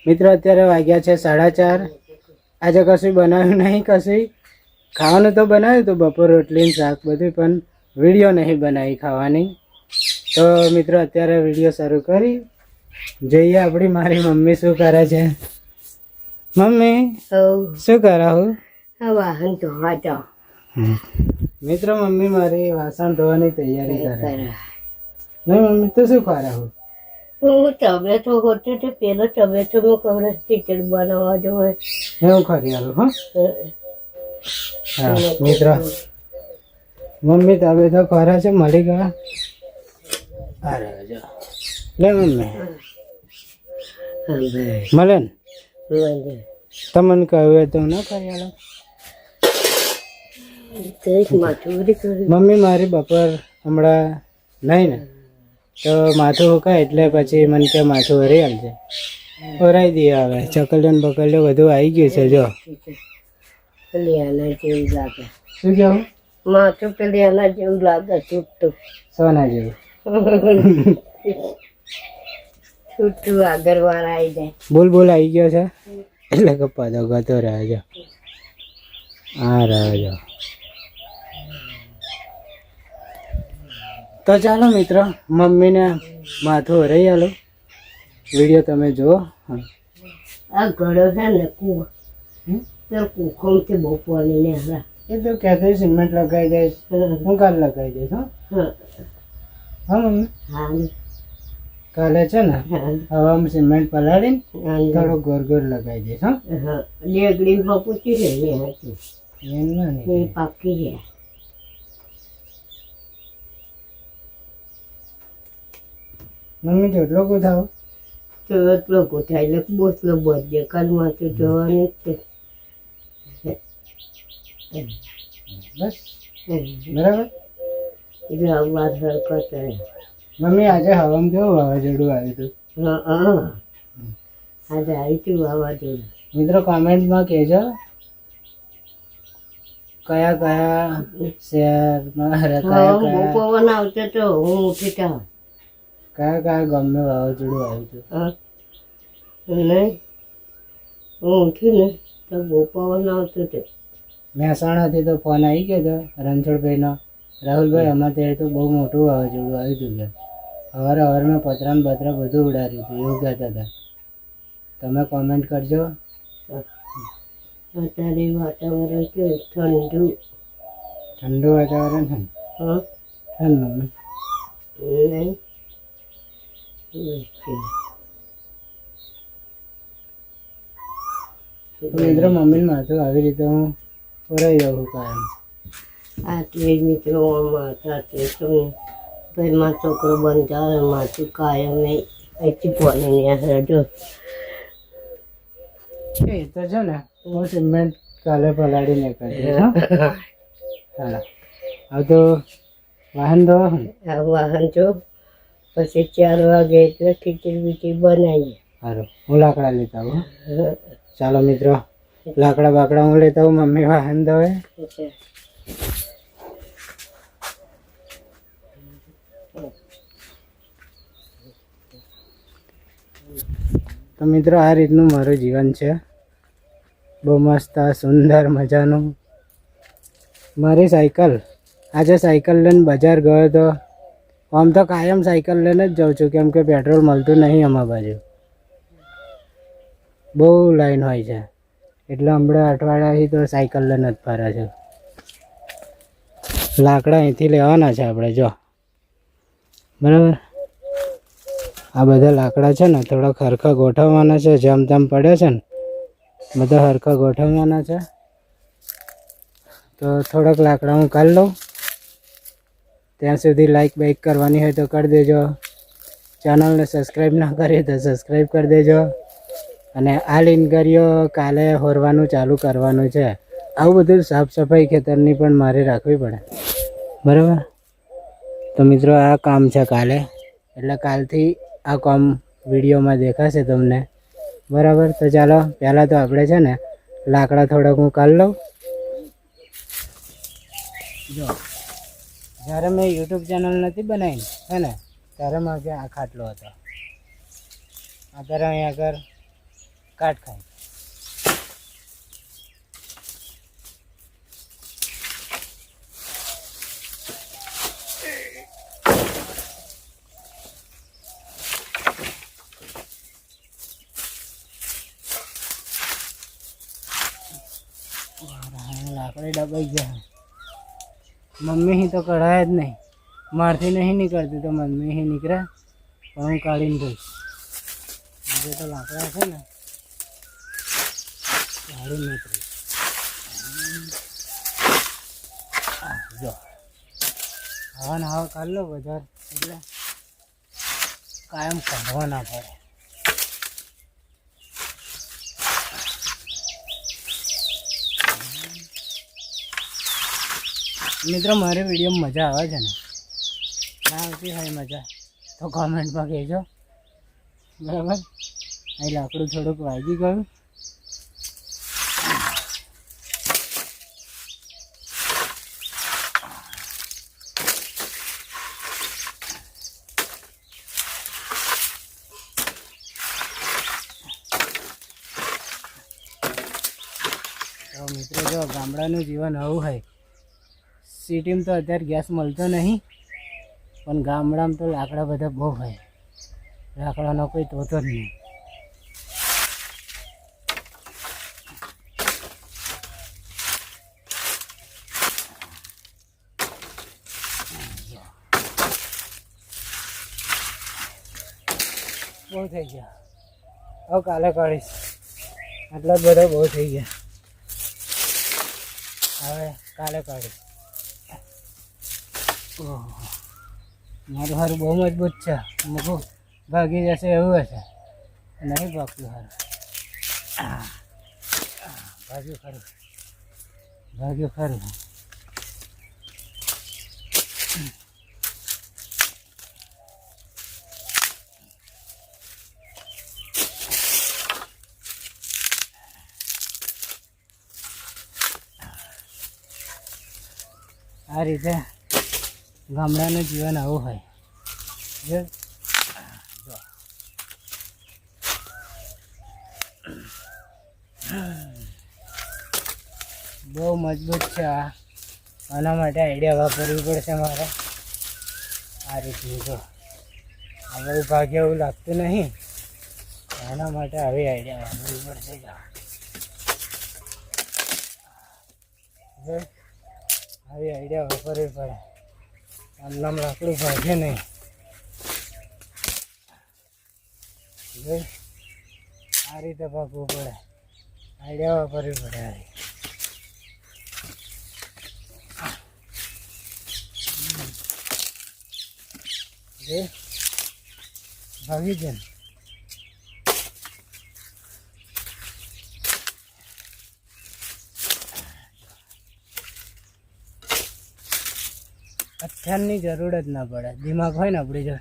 મિત્રો અત્યારે વાગ્યા છે 4:30. આજે કશું બનાવ્યું નહીં, કશું ખાવાનું તો બનાવ્યું હતું, બપોર રોટલી શાક બધું, પણ વિડીયો નહીં બનાવી ખાવાની. તો મિત્રો અત્યારે વિડીયો શરૂ કરી જોઈએ આપણી મારી મમ્મી શું કરે છે. મમ્મી શું કરાવું? વાહન ધોવા જાઓ. મિત્રો મમ્મી મારી વાસણ ધોવાની તૈયારી કરે. નહીં મમ્મી તું શું કરાવું? હું ટમેટો હોતી તો પેલો ટમેટો હું કવડે ખીચડી બનાવવા જોઈએ. એવું કરી આલું. હા મિત્રો મમ્મી ટમેટો ખરા છે, મળી ગયા. અરે જો લે મમ્મી મળે ને તમને કહ્યું તો ના કરી આલો. મમ્મી મારી બપોર હમણાં નહીં ને તો માથું હુકાય એટલે પછી મને કે માથું વરી આવજે, ઓરાઈ દઈએ. હવે ચકલિયો બકલિયો બધું આવી ગયું છે. જો પેલી જેવું લાગે. શું કેવું? માથું પેલી આના જેવું લાગે, છૂટું સોના જેવું. છૂટું આગળ વાળા આવી જાય. બોલ બોલ આવી ગયો છે એટલે કપ્પા તો ગતો રહ્યો છે. હા રહ્યો. તો ચાલો મિત્રો મમ્મીને માથું હરાઈ આલો. વિડીયો તમે જુઓ. આ ઘડો છે ને કૂવો, કૂખમથી બહુ પાણી ને હરા. એ તો કહેતો સિમેન્ટ લગાવી દઈશ, હું કાલ લગાવી દઈશ. હા મમ્મી હા કાલે છે ને હવામાં સિમેન્ટ પલાળીને થોડો ગોર ગોર લગાવી દઈશ. હા લેગડી પૂછી રે હતી એમ પાકી છે. મમ્મી તો એટલો ગોઠાવો તો એટલો ગોઠાય એટલે બોસલો બધે કાલમાં તો જવાનું જ છે. બસ બરાબર. એટલે અવાજ હરકત. મમ્મી આજે હવામાં કેવું વાવાઝોડું આવ્યું હતું? હા આજે આવી હતું વાવાઝોડું. મિત્રો કોમેન્ટમાં કહેજો કયા કયા શહેરમાં કયા કયા પવન આવતો તો હું ઉઠી તા કયા કયા ગામનું વાવાઝોડું આવ્યું હતું. નહીં હું ઉઠી ને તો બહુ પવન આવતો હતો. મહેસાણાથી તો ફોન આવી ગયો હતો રણછોડભાઈનો, રાહુલભાઈ અમારે ત્યાં તો બહુ મોટું વાવાઝોડું આવ્યું હતું કે સવારમાં પતરા ને બતરા બધું ઉડાડ્યું હતું એવું કહેતા હતા. તમે કોમેન્ટ કરજો. અત્યારે વાતાવરણ કેવું ઠંડુ ઠંડુ વાતાવરણ છે ને? હા મમ્મી નહીં મિત્રો મમ્મીને માથું આવી રીતે હું ઓરાઈ જાઉં કાયમ. આટલી મિત્રો સાથે તમે ભાઈમાં છોકરો બંધાવે માથું કાયમ નહીં અહીંથી પાણી રજો. એ તો છે ને હું સિમેન્ટ કાલે પલાળીને કરી. હા હવે તો વાહન ધોવા. આ વાહન જો પછી 4 વાગે એટલે ખીચડી બીચડી બનાવીએ. સારું હું લાકડા લેતા આવું. ચાલો મિત્રો લાકડા બાકડા હું લેતા આવું. મમ્મી વાહન ધોવે. તો મિત્રો આ રીતનું મારું જીવન છે, બહુ મસ્ત સુંદર મજાનું. મારી સાયકલ આજે સાયકલ લઈને બજાર ગયો હતો. આમ તો કાયમ સાયકલ લઈને જ જાઉં છું કેમ કે પેટ્રોલ મળતું નહીં અમારા બાજુ, બહુ લાઈન હોય છે. એટલે હમણાં અઠવાડિયાથી તો સાયકલ લઈને જ ફરે છે. લાકડા અહીંથી લેવાના છે આપણે. જો બરાબર આ બધા લાકડા છે ને થોડા હરખા ગોઠવવાના છે. જેમ તેમ પડે છે ને બધા હરખા ગોઠવવાના છે. તો થોડાક લાકડા હું કાઢી લઉં. ત્યાં સુધી લાઈક બાઈક કરવાની હોય તો કરી દેજો. ચેનલને સબસ્ક્રાઈબ ના કરી તો સબસ્ક્રાઈબ કરી દેજો. અને આ લીન કરીઓ કાલે હોરવાનું ચાલુ કરવાનું છે. આવું બધું સાફ સફાઈ ખેતરની પણ મારે રાખવી પડે, બરાબર. તો મિત્રો આ કામ છે કાલે, એટલે કાલથી આ કામ વિડીયોમાં દેખાશે તમને, બરાબર. તો ચાલો પહેલાં તો આપણે છે ને લાકડા થોડાક હું કાઢી લઉં. જો જ્યારે મેં યુટ્યુબ ચેનલ નથી બનાવી હે ને ત્યારે મારે આ ખાટલો હતો. અત્યારે અહીં આગળ કાટ ખાય. લાકડી દબાઈ ગયા. મમ્મી હી તો કઢાય જ નહીં, મારથી નહીં નીકળતી તો મમ્મી હી નીકળે પણ હું કાઢીને દઈશ. જે તો લાકડા છે ને કાઢીને નીકળીશ. જો હવા ને હવા કાઢ લો બજાર એટલે કાયમ કાઢવા ના પડે. મિત્રો મારી વિડીયોમાં મજા આવે છે ને, ના આવતી હોય મજા તો કોમેન્ટમાં કહેજો. બરાબર, અહીં લાકડું થોડુંક વાગી ગયું. તો મિત્રો જો ગામડાનું જીવન આવું હોય. સિટીમાં તો અત્યારે ગેસ મળતો નહીં, પણ ગામડામાં તો લાકડા બધા બહુ હોય. લાકડાનો કોઈ તોતો જ નહીં. બહુ થઈ ગયા. હવે કાલે કાઢીશ. આટલા જ બધા બહુ થઈ ગયા. હવે કાલે કાઢીશ. મારું હારું બહુ મજબૂત છે. મૂકું ભાગી જશે એવું હશે, નહીં ભાગતું હારું. ભાગ્યું ખરું, ભાગ્યું ખરું. આ રીતે ગામડાનું જીવન આવું હોય. જો બહુ મજબૂત છે આ. આના માટે આઈડિયા વાપરવી પડશે મારે. આ રીતનું જો હવે ભાગ્ય એવું લાગતું નહીં, એના માટે આવી આઈડિયા વાપરવી પડશે. આવી આઈડિયા વાપરવી પડે. આમ લાકડું ભાગે નહીં. આ રીતે ભાગવું પડે. આઈડિયા વાપરવી પડે. ભાગી જાય. હથિયારની જરૂર જ ના પડે. દિમાગ હોય ને આપણી જો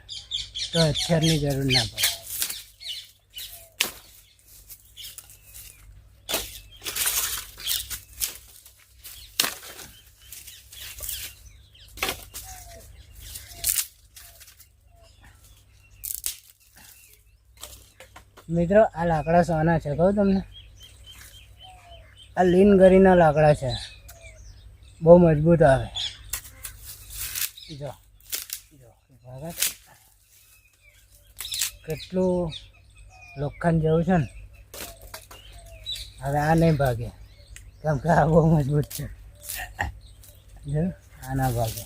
તો હથિયારની જરૂર ના પડે. મિત્રો આ લાકડા સોના છે કહું તમને. આ લીન ગરીના લાકડા છે, બહુ મજબૂત આવે. જો જો ભાગત કેટલું લોખંડ જેવું છે ને. હવે આ નહીં ભાગે કેમ કે આ બહુ મજબૂત છે. જો આ ના ભાગે.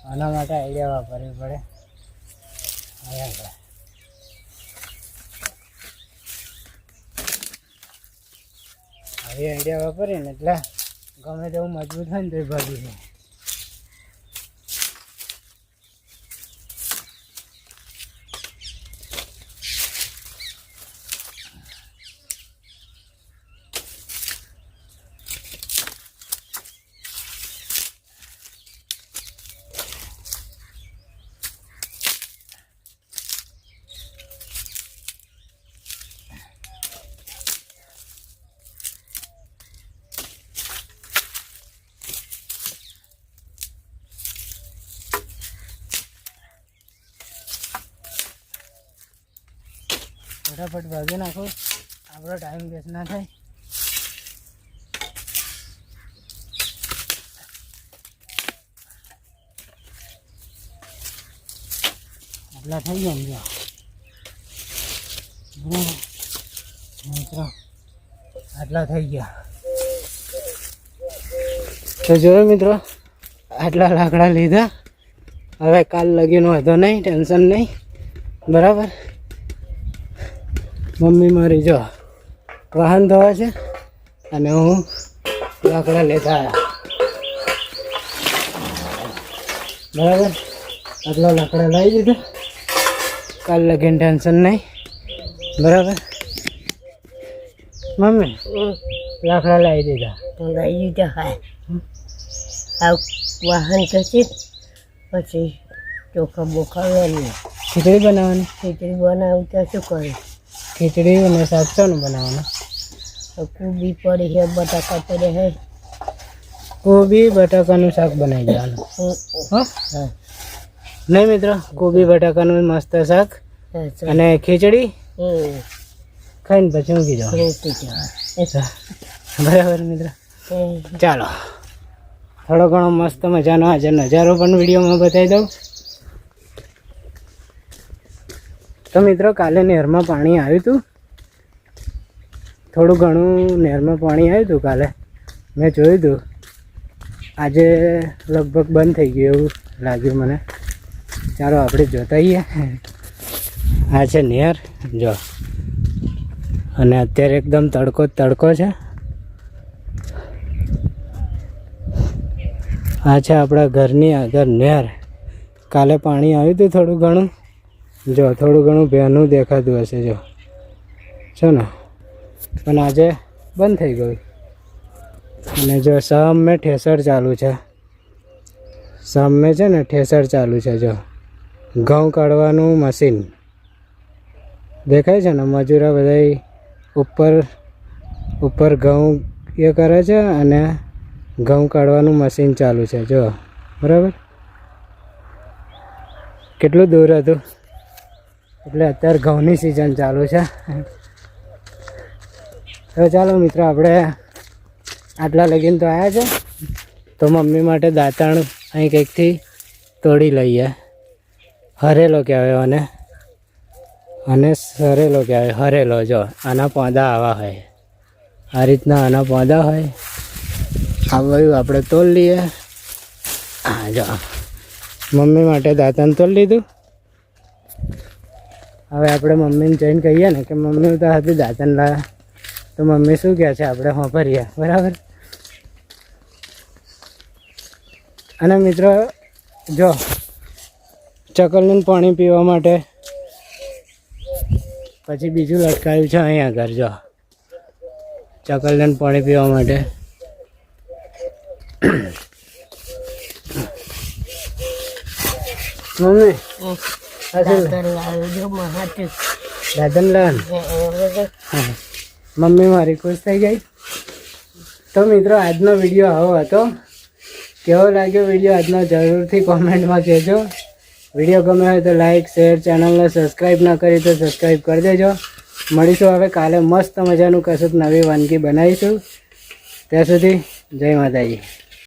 આના માટે આઈડિયા વાપરવી પડે. આવી આઈડિયા વાપરીએ ને એટલે ગમે તેવું મજબૂત હોય ને તો એ ભાગી જાય. ફટાફટ ભાગી નાખો. આપણો ટાઈમ વેસ્ટ ના થાય. આટલા થઈ ગયા ને જો. બરાબર મિત્રો, આટલા થઈ ગયા. તો જોયો મિત્રો, આટલા લાકડા લીધા. હવે કાલ લગીનો હતો નહીં, ટેન્શન નહીં. બરાબર. મમ્મી મારી જો વાહન ધોવા છે અને હું લાકડા લેતા આવ્યા. બરાબર. આટલા લાકડા લાવી દીધા. કાલ લગીને ટેન્શન નહીં. બરાબર. મમ્મી લાકડા લાવી દીધા. તો લઈ લીધા. હા, આ વાહન થશે પછી ચોખા બોખા લઈએ. ખીચડી બનાવવાની. ખીચડી બનાવું ત્યાં શું કરું? ખીચડી અને શાક શાનું બનાવવાનું? કોબી પડી છે, બટાકા પડ્યા છે. કોબી બટાકાનું શાક બનાવી દેવાનું. હા, હા, નહીં મિત્રો, કોબી બટાકાનું મસ્ત શાક અને ખીચડી ખાઈને પછી ઊંઘી જાઓ. બરાબર મિત્રો. ચાલો, થોડો ઘણો મસ્ત મજાનો આજે નજારો પણ વિડીયોમાં બતાવી દઉં. તો મિત્રો, કાલે નહેરમાં પાણી આવ્યું હતું. થોડું ઘણું નહેરમાં પાણી આવ્યું હતું કાલે, મેં જોયું હતું. આજે લગભગ બંધ થઈ ગયું એવું લાગ્યું મને. ચાલો આપણે જોતા આવીએ. આ છે નહેર જો, અને અત્યારે એકદમ તડકો તડકો છે. આ છે આપણા ઘરની આગળ નહેર. કાલે પાણી આવ્યું હતું થોડું ઘણું. જો થોડું ઘણું ભેનું દેખાતું હશે જો, છે ને. પણ આજે બંધ થઈ ગયું. અને જો સામે ઠેસર ચાલુ છે. સામે છે ને ઠેસર ચાલુ છે. જો ઘઉં કાઢવાનું મશીન દેખાય છે ને. મજૂરો બધા ઉપર ઘઉં એ કરે છે અને ઘઉં કાઢવાનું મશીન ચાલુ છે જો. બરાબર. કેટલું દૂર હતું. એટલે અત્યારે ઘઉંની સિઝન ચાલુ છે. તો ચાલો મિત્રો, આપણે આટલા લગીને તો આવ્યા છે. તો મમ્મી માટે દાંતણ અહીં કંઈકથી તોડી લઈએ. હરેલો કહેવાય અને સરેલો કહેવાય. હરેલો જો, આના પોંદા આવા હોય. આ રીતના આના પોંદા હોય. આ બધું આપણે તોડી લઈએ. હા જો, મમ્મી માટે દાંતણ તોડી લીધું. હવે આપણે મમ્મીને જઈને કહીએ ને કે મમ્મી તો હતી દાંતણ લાવ્યા. તો મમ્મી શું કહે છે આપણે વાપરીએ. બરાબર. અને મિત્રો જો, ચકલનું પાણી પીવા માટે પછી બીજું લટકાયું છે અહીં આગળ જો. ચકલનું પાણી પીવા માટે મમ્મી દાદન લાવન. મમ્મી મારી ખુશ થઈ ગઈ. તો મિત્રો, આજનો વિડીયો આવો હતો. કેવો લાગ્યો વિડીયો આજનો જરૂરથી કોમેન્ટમાં કહેજો. વિડીયો ગમે હોય તો લાઈક શેર, ચેનલને સબસ્ક્રાઈબ ના કરી તો સબસ્ક્રાઈબ કરી દેજો. મળીશું હવે કાલે મસ્ત મજાનું કશુંક નવી વાનગી બનાવીશું. ત્યાં સુધી જય માતાજી.